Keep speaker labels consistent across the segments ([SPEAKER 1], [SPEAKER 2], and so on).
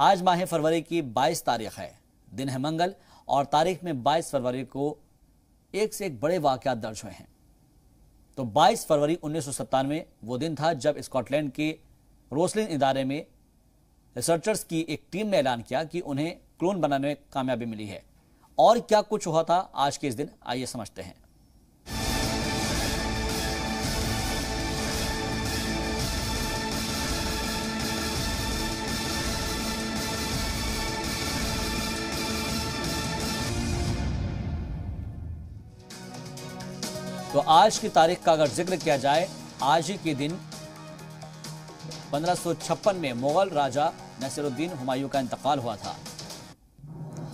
[SPEAKER 1] आज माह फरवरी की 22 तारीख है, दिन है मंगल और तारीख में 22 फरवरी को एक से एक बड़े वाकयात दर्ज हुए हैं। तो 22 फरवरी 1997 वो दिन था जब स्कॉटलैंड के रोसलिन इदारे में रिसर्चर्स की एक टीम ने ऐलान किया कि उन्हें क्लोन बनाने में कामयाबी मिली है। और क्या कुछ हुआ था आज के इस दिन, आइए समझते हैं। तो आज की तारीख का अगर जिक्र किया जाए, आज ही के दिन 1556 में मुगल राजा नसीरुद्दीन हुमायूं का इंतकाल हुआ था।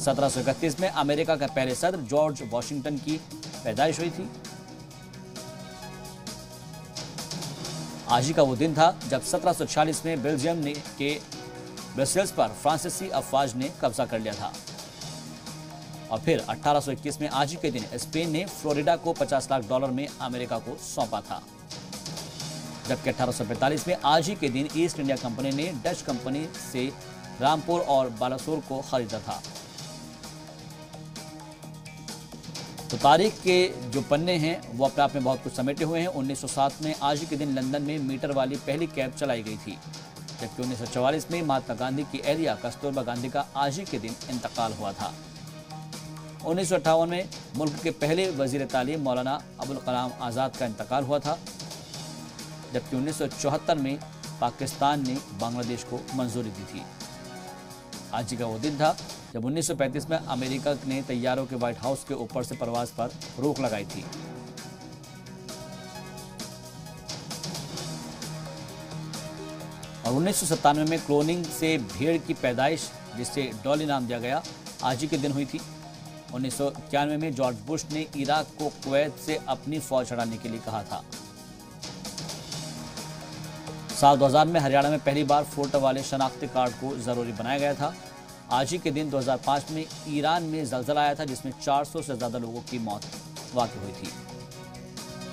[SPEAKER 1] 1731 में अमेरिका के पहले सदर जॉर्ज वॉशिंगटन की पैदाइश हुई थी। आज ही का वो दिन था जब 1746 में बेल्जियम ने के ब्रसेल्स पर फ्रांसीसी अफवाज ने कब्जा कर लिया था। और फिर 1821 में आज ही के दिन स्पेन ने फ्लोरिडा को $50 लाख में अमेरिका को सौंपा था। जबकि 1845 में आज ही के दिन ईस्ट इंडिया कंपनी ने डच कंपनी से रामपुर और बालासोर को खरीदा था। तो तारीख के जो पन्ने हैं वो अपने आप में बहुत कुछ समेटे हुए हैं। 1907 में आज ही के दिन लंदन में मीटर वाली पहली कैब चलाई गई थी। जबकि 1944 में महात्मा गांधी की एहलिया कस्तूरबा गांधी का आज ही के दिन इंतकाल हुआ था। 1958 में मुल्क के पहले वजीर तालीम मौलाना अबुल कलाम आज़ाद का इंतकाल हुआ था। जबकि 1974 में पाकिस्तान ने बांग्लादेश को मंजूरी दी थी। आज ही का वो दिन था जब 1935 में अमेरिका ने तैयारों के व्हाइट हाउस के ऊपर से प्रवास पर रोक लगाई थी। और 1997 में क्लोनिंग से भेड़ की पैदाइश, जिसे डॉली नाम दिया गया, आज ही के दिन हुई थी। 1991 में जॉर्ज बुश ने इराक को कुवैत से अपनी फौज हटाने के लिए कहा था। साल 2000 में हरियाणा में पहली बार फोटो वाले शनाख्ती कार्ड को जरूरी बनाया गया था। आज ही के दिन 2005 में ईरान में जलजला आया था, जिसमें 400 से ज्यादा लोगों की मौत वाक़ई हुई थी।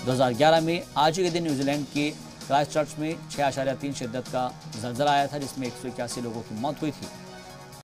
[SPEAKER 1] 2011 में आज ही के दिन न्यूजीलैंड के क्राइस्टचर्च में 6.3 शिद्दत का जलजला आया था, जिसमें 181 लोगों की मौत हुई थी।